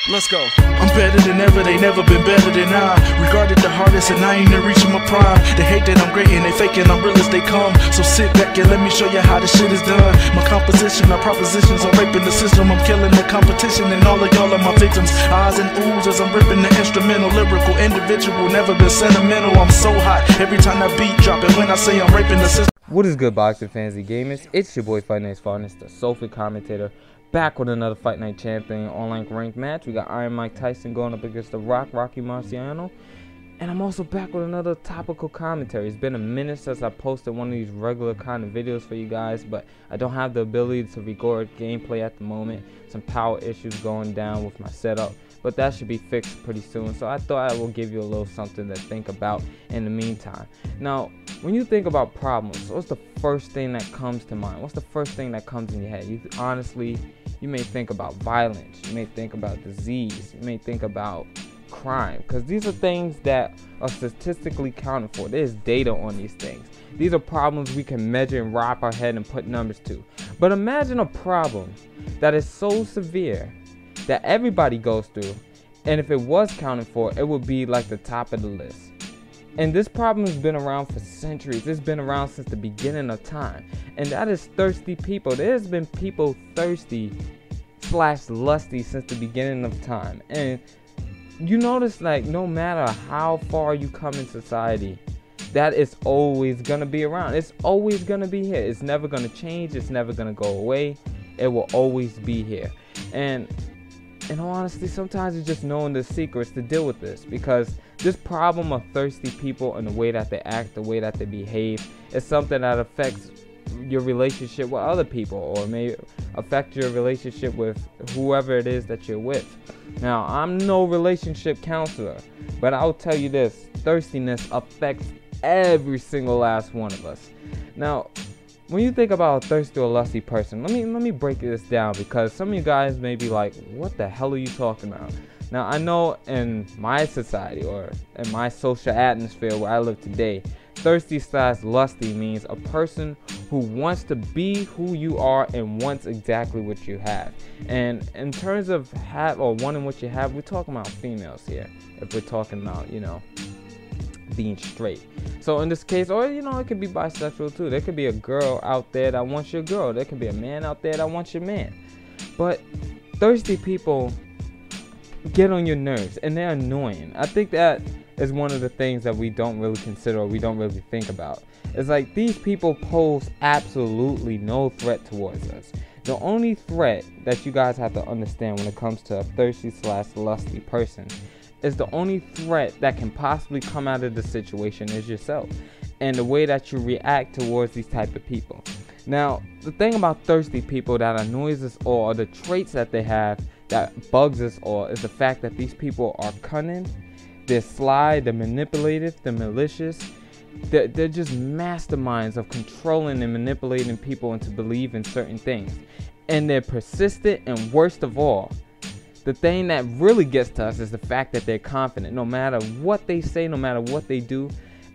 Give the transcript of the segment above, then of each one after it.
Let's go. I'm better than ever, they never been better than I. Regarded the hardest and I ain't even reaching my prime. They hate that I'm great and they faking I'm real as they come. So sit back and let me show you how this shit is done. My composition, my propositions, I'm raping the system. I'm killing the competition and all of y'all are my victims. Eyes and oohs as I'm ripping the instrumental. Lyrical, individual, never been sentimental. I'm so hot every time that beat drop. And when I say I'm raping the system. What is good, boxing fans and gamers? It's your boy FightNightsFinest, the Soulful commentator, back with another Fight Night Champion online ranked match. We got Mike Tyson going up against the Rocky Marciano. And I'm also back with another topical commentary. It's been a minute since I posted one of these regular kind of videos for you guys, but I don't have the ability to record gameplay at the moment. Some power issues going down with my setup, but that should be fixed pretty soon. So I thought I will give you a little something to think about in the meantime. Now, when you think about problems, what's the first thing that comes to mind? What's the first thing that comes in your head? You may think about violence. You may think about disease. You may think about crime, because these are things that are statistically counted for. There's data on these things. These are problems we can measure and wrap our head and put numbers to. But imagine a problem that is so severe that everybody goes through, and if it was counted for, it would be like the top of the list. And this problem has been around for centuries. It's been around since the beginning of time, and that is thirsty people. There's been people thirsty / lusty since the beginning of time. And you notice, like, no matter how far you come in society, that is always gonna be around. It's always gonna be here. It's never gonna change. It's never gonna go away. It will always be here. And in all honesty, sometimes it's just knowing the secrets to deal with this, because this problem of thirsty people and the way that they act, the way that they behave, is something that affects your relationship with other people, or may affect your relationship with whoever it is that you're with. Now, I'm no relationship counselor, but I'll tell you this: thirstiness affects every single last one of us. Now, when you think about a thirsty or lusty person, let me break this down, because some of you guys may be like, what the hell are you talking about? Now, I know in my society, or in my social atmosphere where I live today, thirsty / lusty means a person who wants to be who you are and wants exactly what you have. And in terms of have or wanting what you have, we're talking about females here. If we're talking about, being straight. So in this case, or it could be bisexual too. There could be a girl out there that wants your girl. There could be a man out there that wants your man. But thirsty people get on your nerves, and they're annoying. I think that is one of the things that we don't really consider, or we don't really think about. It's like these people pose absolutely no threat towards us. The only threat that you guys have to understand when it comes to a thirsty / lusty person is the only threat that can possibly come out of the situation is yourself, and the way that you react towards these type of people. Now, the thing about thirsty people that annoys us all, or the traits that they have that bugs us all, is the fact that these people are cunning, they're sly, they're manipulative, they're malicious. They're just masterminds of controlling and manipulating people into believing certain things. And they're persistent, and worst of all, the thing that really gets to us is the fact that they're confident. No matter what they say, no matter what they do,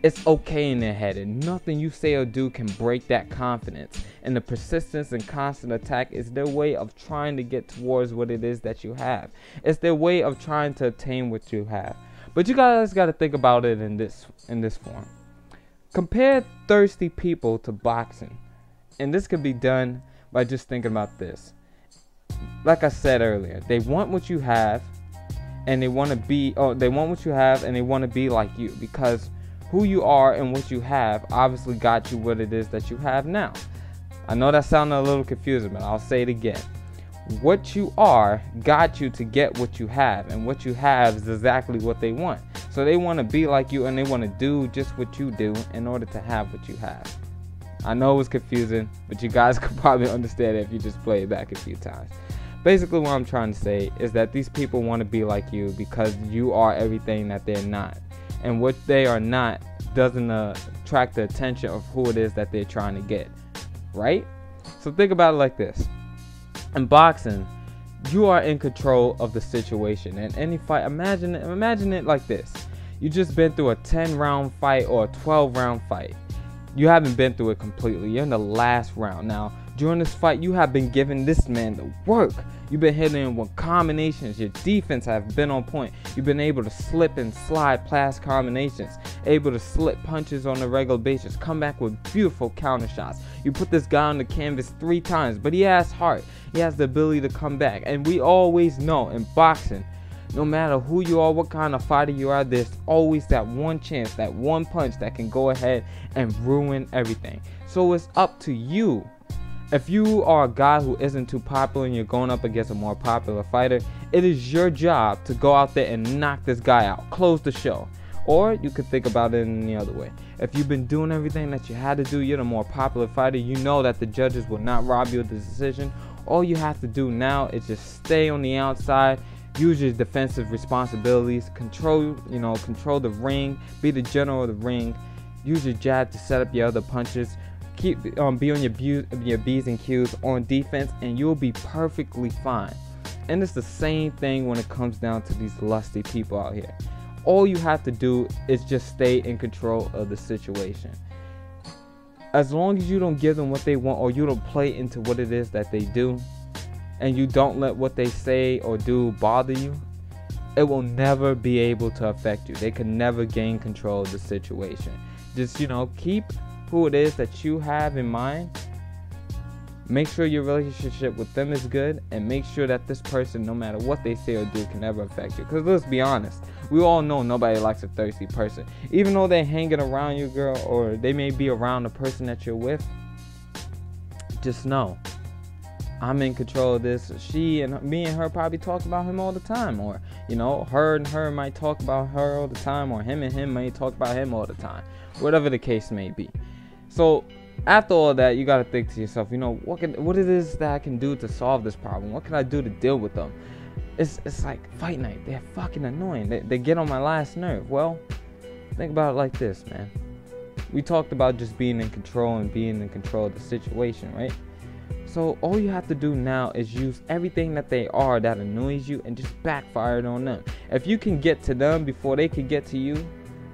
it's okay in their head, and nothing you say or do can break that confidence. And the persistence and constant attack is their way of trying to get towards what it is that you have. It's their way of trying to attain what you have. But you guys got to think about it in this form. Compare thirsty people to boxing, and this could be done by just thinking about this. Like I said earlier, they want what you have, and they want to be, they want what you have, and they want to be like you, because who you are and what you have obviously got you what it is that you have now. I know that sounded a little confusing, but I'll say it again. What you are got you to get what you have, and what you have is exactly what they want. So they want to be like you, and they want to do just what you do in order to have what you have. I know it was confusing, but you guys could probably understand it if you just play it back a few times. Basically, what I'm trying to say is that these people want to be like you because you are everything that they're not. And what they are not doesn't attract the attention of who it is that they're trying to get. Right? So think about it like this. In boxing, you are in control of the situation. In any fight, imagine it like this. You just been through a 10-round fight or a 12-round fight. You haven't been through it completely. You're in the last round. Now, During this fight, you have been giving this man the work. You've been hitting him with combinations. Your defense have been on point. You've been able to slip and slide past combinations, able to slip punches on a regular basis, come back with beautiful counter shots. You put this guy on the canvas 3 times, but he has heart. He has the ability to come back. And we always know in boxing, no matter who you are, what kind of fighter you are, there's always that one chance, that one punch that can go ahead and ruin everything. So it's up to you. If you are a guy who isn't too popular and you're going up against a more popular fighter, it is your job to go out there and knock this guy out, close the show. Or you could think about it in the other way. If you've been doing everything that you had to do, you're the more popular fighter, you know that the judges will not rob you of the decision. All you have to do now is just stay on the outside, use your defensive responsibilities, control the ring, be the general of the ring, use your jab to set up your other punches. Be on your B's and Q's on defense, and you'll be perfectly fine. And it's the same thing when it comes down to these lusty people out here. All you have to do is just stay in control of the situation. As long as you don't give them what they want, or you don't play into what it is that they do, and you don't let what they say or do bother you, it will never be able to affect you. They can never gain control of the situation. Just, keep who it is that you have in mind. Make sure your relationship with them is good, and make sure that this person, no matter what they say or do, can never affect you. Because let's be honest, we all know nobody likes a thirsty person. Even though they're hanging around you, girl, or they may be around the person that you're with, just know I'm in control of this. Me and her probably talk about him all the time, or her and her might talk about her all the time, or him and him might talk about him all the time, whatever the case may be. So after all that, you got to think to yourself, what it is that I can do to solve this problem? What can I do to deal with them? It's like fight night. They're fucking annoying. They get on my last nerve. Well, think about it like this, man. We talked about just being in control and being in control of the situation, right? So all you have to do now is use everything that they are that annoys you and just backfire it on them. If you can get to them before they can get to you,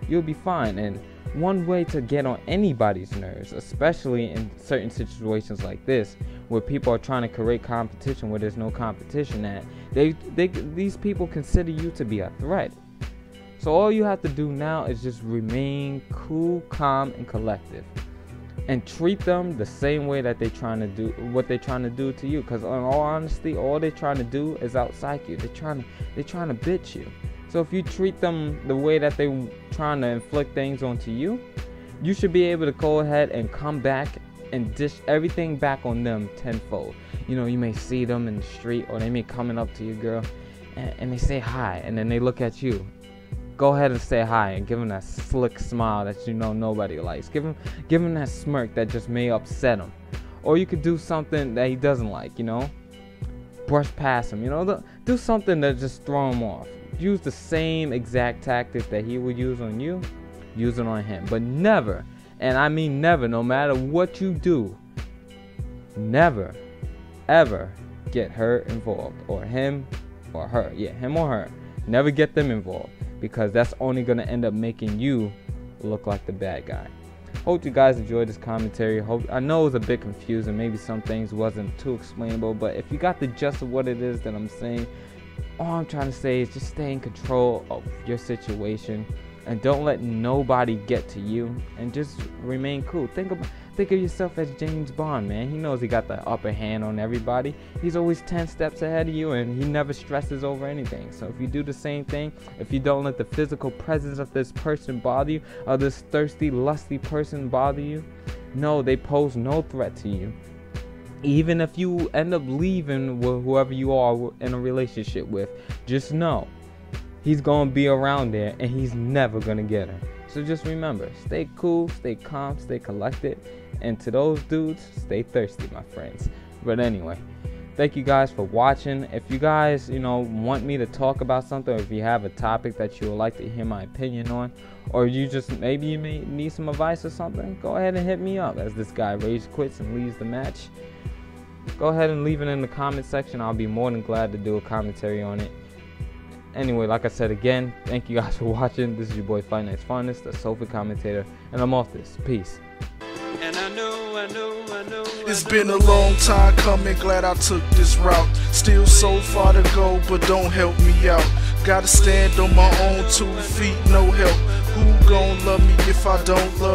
you'll be fine. And one way to get on anybody's nerves, especially in certain situations like this, where people are trying to create competition where there's no competition at, these people consider you to be a threat. So all you have to do now is just remain cool, calm, and collective, and treat them the same way that they're trying to do what they're trying to do to you. Because in all honesty, all they're trying to do is outpsych you. They're trying to bitch you. So if you treat them the way that they're trying to inflict things onto you, you should be able to go ahead and come back and dish everything back on them tenfold. You may see them in the street, or they may coming up to you, girl, and they say hi, and then they look at you. Go ahead and say hi and give them that slick smile that nobody likes. Give him that smirk that just may upset him. Or you could do something that he doesn't like, brush past him, do something that just throw him off. Use the same exact tactics that he would use on you, use it on him. But never, and I mean never, no matter what you do, never, ever get her involved, or him or her. Yeah, him or her. Never get them involved, because that's only going to end up making you look like the bad guy. Hope you guys enjoyed this commentary. I know it was a bit confusing. Maybe some things wasn't too explainable, but if you got the gist of what it is that I'm saying, all I'm trying to say is just stay in control of your situation, and don't let nobody get to you, and just remain cool. Think of yourself as James Bond, man. He knows he got the upper hand on everybody. He's always 10 steps ahead of you, and he never stresses over anything. So if you do the same thing, if you don't let the physical presence of this person bother you, or this thirsty, lusty person bother you, no, they pose no threat to you. Even if you end up leaving with whoever you are in a relationship with, just know he's going to be around there, and he's never going to get her. So just remember, stay cool, stay calm, stay collected, and to those dudes, stay thirsty, my friends. But anyway, thank you guys for watching. If you guys, want me to talk about something, or if you have a topic that you would like to hear my opinion on, or maybe you may need some advice or something, go ahead and hit me up. As this guy rage quits and leaves the match, go ahead and leave it in the comment section. I'll be more than glad to do a commentary on it. Anyway, like I said again, thank you guys for watching. This is your boy FightNightsFinest, the Sofa commentator, and I'm off this. Peace. And I know It's been a long time coming, glad I took this route. Still so far to go, but don't help me out. Gotta stand on my own 2 feet, no help. Who gon' love me if I don't love